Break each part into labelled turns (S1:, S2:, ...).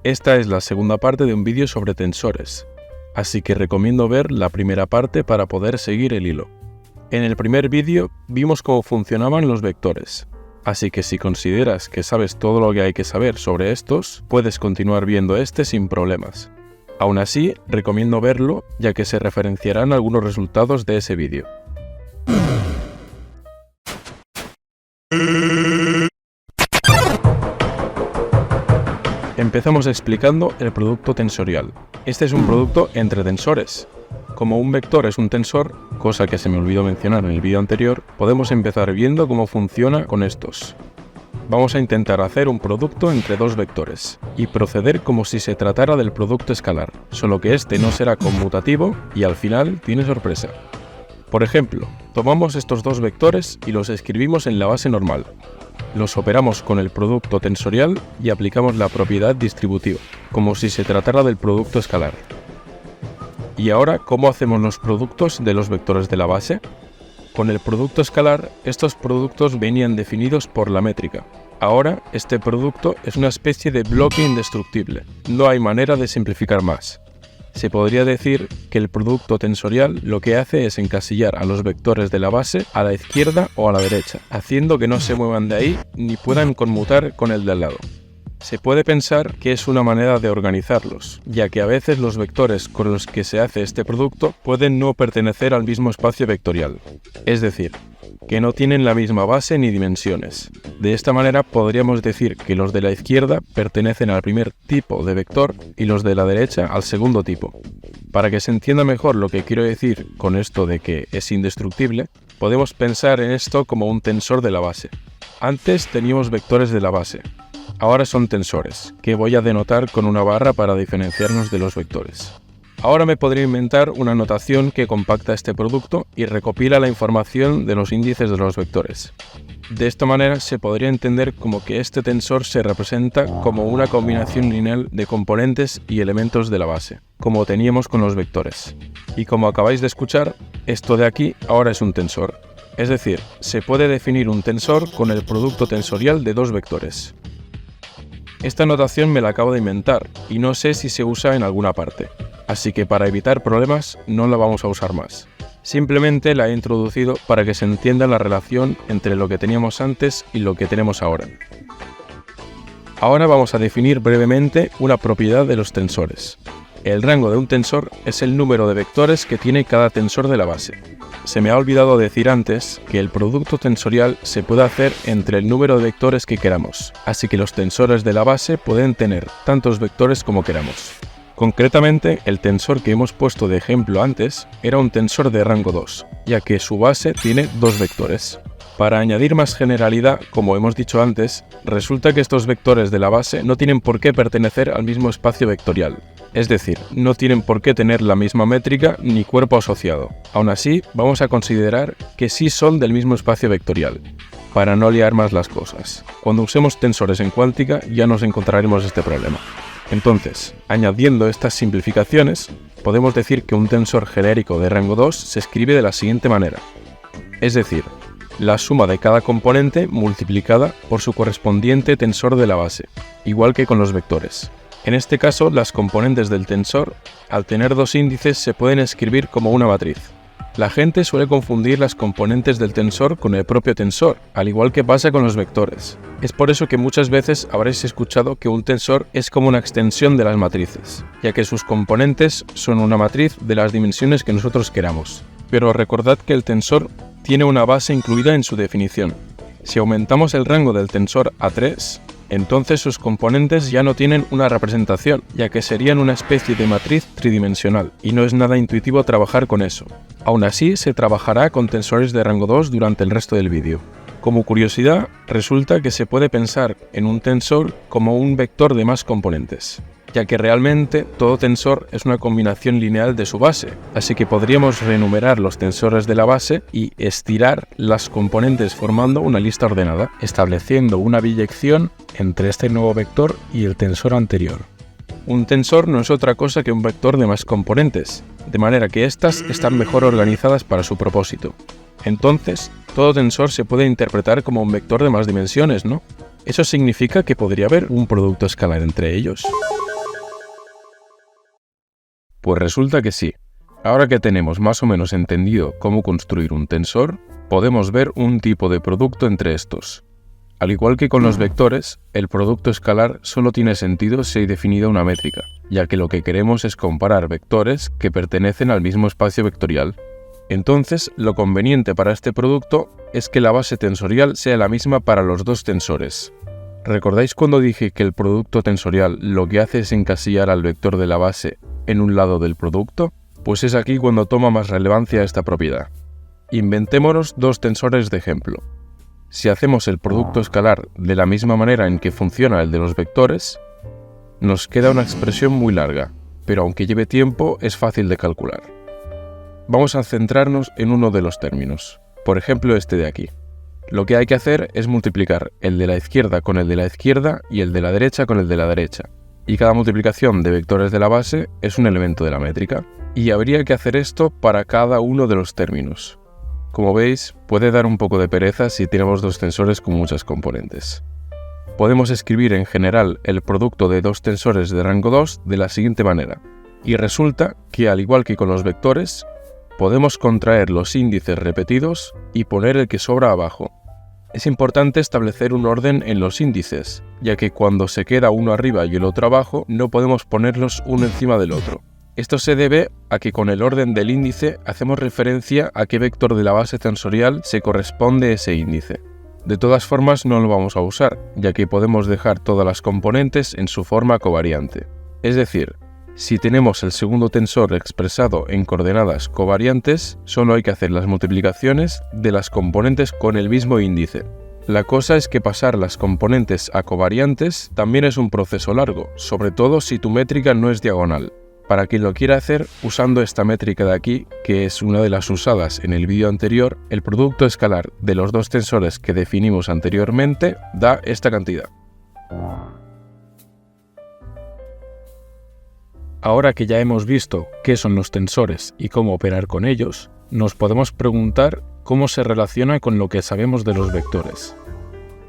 S1: Esta es la segunda parte de un vídeo sobre tensores, así que recomiendo ver la primera parte para poder seguir el hilo. En el primer vídeo vimos cómo funcionaban los vectores, así que si consideras que sabes todo lo que hay que saber sobre estos, puedes continuar viendo este sin problemas. Aún así, recomiendo verlo ya que se referenciarán algunos resultados de ese vídeo. Empezamos explicando el producto tensorial. Este es un producto entre tensores. Como un vector es un tensor, cosa que se me olvidó mencionar en el vídeo anterior, podemos empezar viendo cómo funciona con estos. Vamos a intentar hacer un producto entre dos vectores y proceder como si se tratara del producto escalar, solo que este no será conmutativo y al final tiene sorpresa. Por ejemplo, tomamos estos dos vectores y los escribimos en la base normal. Los operamos con el producto tensorial y aplicamos la propiedad distributiva, como si se tratara del producto escalar. ¿Y ahora cómo hacemos los productos de los vectores de la base? Con el producto escalar, estos productos venían definidos por la métrica. Ahora, este producto es una especie de bloque indestructible. No hay manera de simplificar más. Se podría decir que el producto tensorial lo que hace es encasillar a los vectores de la base a la izquierda o a la derecha, haciendo que no se muevan de ahí ni puedan conmutar con el de al lado. Se puede pensar que es una manera de organizarlos, ya que a veces los vectores con los que se hace este producto pueden no pertenecer al mismo espacio vectorial, es decir, que no tienen la misma base ni dimensiones. De esta manera podríamos decir que los de la izquierda pertenecen al primer tipo de vector y los de la derecha al segundo tipo. Para que se entienda mejor lo que quiero decir con esto de que es indestructible, podemos pensar en esto como un tensor de la base. Antes teníamos vectores de la base. Ahora son tensores, que voy a denotar con una barra para diferenciarnos de los vectores. Ahora me podría inventar una notación que compacta este producto y recopila la información de los índices de los vectores. De esta manera se podría entender como que este tensor se representa como una combinación lineal de componentes y elementos de la base, como teníamos con los vectores. Y como acabáis de escuchar, esto de aquí ahora es un tensor. Es decir, se puede definir un tensor con el producto tensorial de dos vectores. Esta notación me la acabo de inventar y no sé si se usa en alguna parte, así que para evitar problemas no la vamos a usar más. Simplemente la he introducido para que se entienda la relación entre lo que teníamos antes y lo que tenemos ahora. Ahora vamos a definir brevemente una propiedad de los tensores. El rango de un tensor es el número de vectores que tiene cada tensor de la base. Se me ha olvidado decir antes que el producto tensorial se puede hacer entre el número de vectores que queramos, así que los tensores de la base pueden tener tantos vectores como queramos. Concretamente, el tensor que hemos puesto de ejemplo antes era un tensor de rango 2, ya que su base tiene dos vectores. Para añadir más generalidad, como hemos dicho antes, resulta que estos vectores de la base no tienen por qué pertenecer al mismo espacio vectorial. Es decir, no tienen por qué tener la misma métrica ni cuerpo asociado. Aún así, vamos a considerar que sí son del mismo espacio vectorial, para no liar más las cosas. Cuando usemos tensores en cuántica ya nos encontraremos este problema. Entonces, añadiendo estas simplificaciones, podemos decir que un tensor genérico de rango 2 se escribe de la siguiente manera. Es decir, la suma de cada componente multiplicada por su correspondiente tensor de la base, igual que con los vectores. En este caso, las componentes del tensor, al tener dos índices, se pueden escribir como una matriz. La gente suele confundir las componentes del tensor con el propio tensor, al igual que pasa con los vectores. Es por eso que muchas veces habréis escuchado que un tensor es como una extensión de las matrices, ya que sus componentes son una matriz de las dimensiones que nosotros queramos. Pero recordad que el tensor tiene una base incluida en su definición. Si aumentamos el rango del tensor a 3, entonces sus componentes ya no tienen una representación, ya que serían una especie de matriz tridimensional, y no es nada intuitivo trabajar con eso. Aún así, se trabajará con tensores de rango 2 durante el resto del vídeo. Como curiosidad, resulta que se puede pensar en un tensor como un vector de más componentes, ya que realmente todo tensor es una combinación lineal de su base, así que podríamos renumerar los tensores de la base y estirar las componentes formando una lista ordenada, estableciendo una biyección entre este nuevo vector y el tensor anterior. Un tensor no es otra cosa que un vector de más componentes, de manera que éstas están mejor organizadas para su propósito. Entonces, todo tensor se puede interpretar como un vector de más dimensiones, ¿no? Eso significa que podría haber un producto escalar entre ellos. Pues resulta que sí. Ahora que tenemos más o menos entendido cómo construir un tensor, podemos ver un tipo de producto entre estos. Al igual que con los vectores, el producto escalar solo tiene sentido si hay definida una métrica, ya que lo que queremos es comparar vectores que pertenecen al mismo espacio vectorial. Entonces, lo conveniente para este producto es que la base tensorial sea la misma para los dos tensores. ¿Recordáis cuando dije que el producto tensorial lo que hace es encasillar al vector de la base en un lado del producto? Pues es aquí cuando toma más relevancia esta propiedad. Inventémonos dos tensores de ejemplo. Si hacemos el producto escalar de la misma manera en que funciona el de los vectores, nos queda una expresión muy larga, pero aunque lleve tiempo es fácil de calcular. Vamos a centrarnos en uno de los términos, por ejemplo este de aquí. Lo que hay que hacer es multiplicar el de la izquierda con el de la izquierda y el de la derecha con el de la derecha, y cada multiplicación de vectores de la base es un elemento de la métrica, y habría que hacer esto para cada uno de los términos. Como veis, puede dar un poco de pereza si tenemos dos tensores con muchas componentes. Podemos escribir en general el producto de dos tensores de rango 2 de la siguiente manera. Y resulta que, al igual que con los vectores, podemos contraer los índices repetidos y poner el que sobra abajo. Es importante establecer un orden en los índices, ya que cuando se queda uno arriba y el otro abajo, no podemos ponerlos uno encima del otro. Esto se debe a que con el orden del índice hacemos referencia a qué vector de la base tensorial se corresponde ese índice. De todas formas no lo vamos a usar, ya que podemos dejar todas las componentes en su forma covariante. Es decir, si tenemos el segundo tensor expresado en coordenadas covariantes, solo hay que hacer las multiplicaciones de las componentes con el mismo índice. La cosa es que pasar las componentes a covariantes también es un proceso largo, sobre todo si tu métrica no es diagonal. Para quien lo quiera hacer usando esta métrica de aquí, que es una de las usadas en el vídeo anterior, el producto escalar de los dos tensores que definimos anteriormente da esta cantidad. Ahora que ya hemos visto qué son los tensores y cómo operar con ellos, nos podemos preguntar cómo se relaciona con lo que sabemos de los vectores.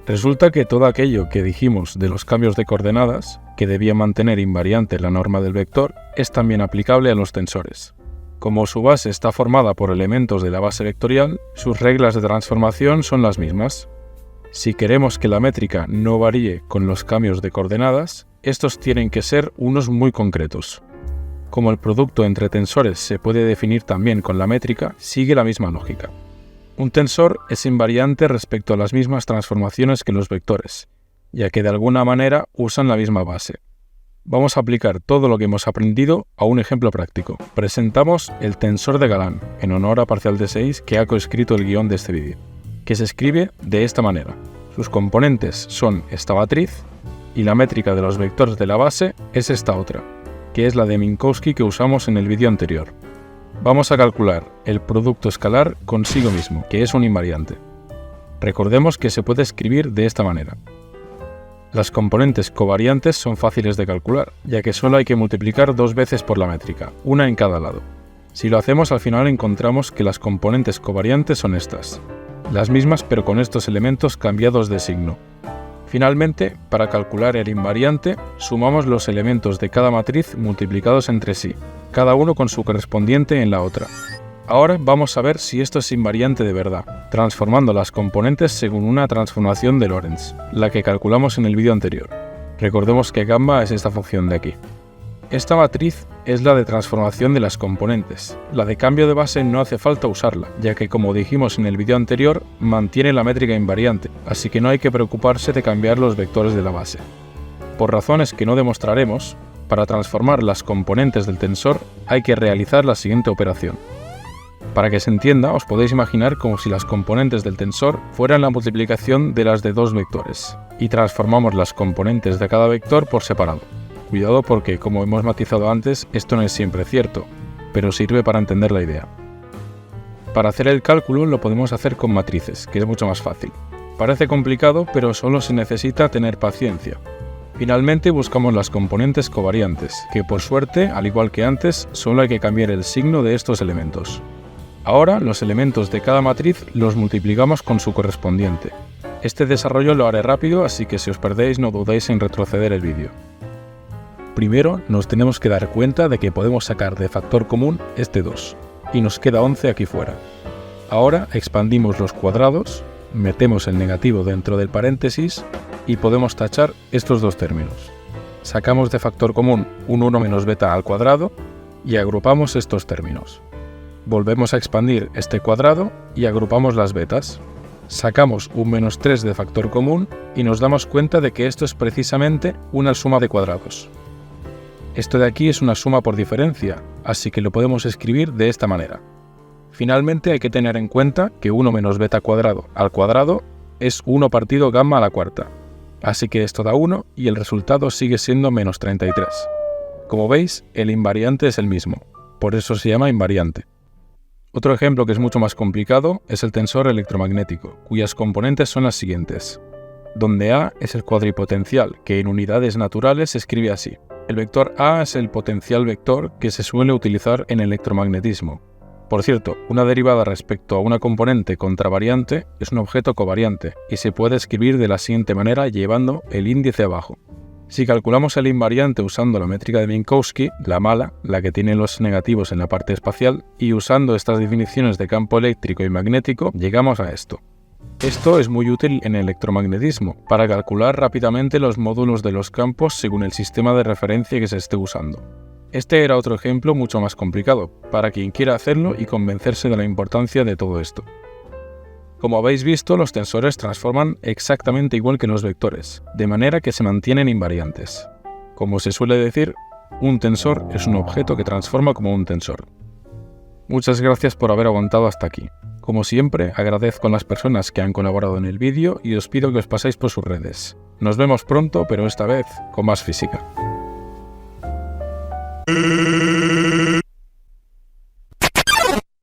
S1: Resulta que todo aquello que dijimos de los cambios de coordenadas, que debía mantener invariante la norma del vector, es también aplicable a los tensores. Como su base está formada por elementos de la base vectorial, sus reglas de transformación son las mismas. Si queremos que la métrica no varíe con los cambios de coordenadas, estos tienen que ser unos muy concretos. Como el producto entre tensores se puede definir también con la métrica, sigue la misma lógica. Un tensor es invariante respecto a las mismas transformaciones que los vectores, ya que de alguna manera usan la misma base. Vamos a aplicar todo lo que hemos aprendido a un ejemplo práctico. Presentamos el tensor de Galán, en honor a Parcial de 6 que ha coescrito el guión de este vídeo, que se escribe de esta manera. Sus componentes son esta matriz y la métrica de los vectores de la base es esta otra, que es la de Minkowski que usamos en el vídeo anterior. Vamos a calcular el producto escalar consigo mismo, que es un invariante. Recordemos que se puede escribir de esta manera. Las componentes covariantes son fáciles de calcular, ya que solo hay que multiplicar dos veces por la métrica, una en cada lado. Si lo hacemos, al final encontramos que las componentes covariantes son estas, las mismas pero con estos elementos cambiados de signo. Finalmente, para calcular el invariante, sumamos los elementos de cada matriz multiplicados entre sí, cada uno con su correspondiente en la otra. Ahora vamos a ver si esto es invariante de verdad, transformando las componentes según una transformación de Lorentz, la que calculamos en el vídeo anterior. Recordemos que gamma es esta función de aquí. Esta matriz es la de transformación de las componentes. La de cambio de base no hace falta usarla, ya que como dijimos en el vídeo anterior, mantiene la métrica invariante, así que no hay que preocuparse de cambiar los vectores de la base. Por razones que no demostraremos, para transformar las componentes del tensor hay que realizar la siguiente operación. Para que se entienda, os podéis imaginar como si las componentes del tensor fueran la multiplicación de las de dos vectores, y transformamos las componentes de cada vector por separado. Cuidado porque, como hemos matizado antes, esto no es siempre cierto, pero sirve para entender la idea. Para hacer el cálculo lo podemos hacer con matrices, que es mucho más fácil. Parece complicado, pero solo se necesita tener paciencia. Finalmente buscamos las componentes covariantes, que por suerte, al igual que antes, solo hay que cambiar el signo de estos elementos. Ahora, los elementos de cada matriz los multiplicamos con su correspondiente. Este desarrollo lo haré rápido, así que si os perdéis no dudéis en retroceder el vídeo. Primero nos tenemos que dar cuenta de que podemos sacar de factor común este 2, y nos queda 11 aquí fuera. Ahora expandimos los cuadrados, metemos el negativo dentro del paréntesis y podemos tachar estos dos términos. Sacamos de factor común un 1 menos beta al cuadrado y agrupamos estos términos. Volvemos a expandir este cuadrado y agrupamos las betas. Sacamos un menos 3 de factor común y nos damos cuenta de que esto es precisamente una suma de cuadrados. Esto de aquí es una suma por diferencia, así que lo podemos escribir de esta manera. Finalmente hay que tener en cuenta que 1 menos beta cuadrado al cuadrado es 1 partido gamma a la cuarta. Así que esto da 1 y el resultado sigue siendo menos 33. Como veis, el invariante es el mismo, por eso se llama invariante. Otro ejemplo que es mucho más complicado es el tensor electromagnético, cuyas componentes son las siguientes. Donde A es el cuadripotencial, que en unidades naturales se escribe así. El vector A es el potencial vector que se suele utilizar en electromagnetismo. Por cierto, una derivada respecto a una componente contravariante es un objeto covariante y se puede escribir de la siguiente manera llevando el índice abajo. Si calculamos el invariante usando la métrica de Minkowski, la mala, la que tiene los negativos en la parte espacial, y usando estas definiciones de campo eléctrico y magnético, llegamos a esto. Esto es muy útil en electromagnetismo, para calcular rápidamente los módulos de los campos según el sistema de referencia que se esté usando. Este era otro ejemplo mucho más complicado, para quien quiera hacerlo y convencerse de la importancia de todo esto. Como habéis visto, los tensores transforman exactamente igual que los vectores, de manera que se mantienen invariantes. Como se suele decir, un tensor es un objeto que transforma como un tensor. Muchas gracias por haber aguantado hasta aquí. Como siempre, agradezco a las personas que han colaborado en el vídeo y os pido que os paséis por sus redes. Nos vemos pronto, pero esta vez con más física.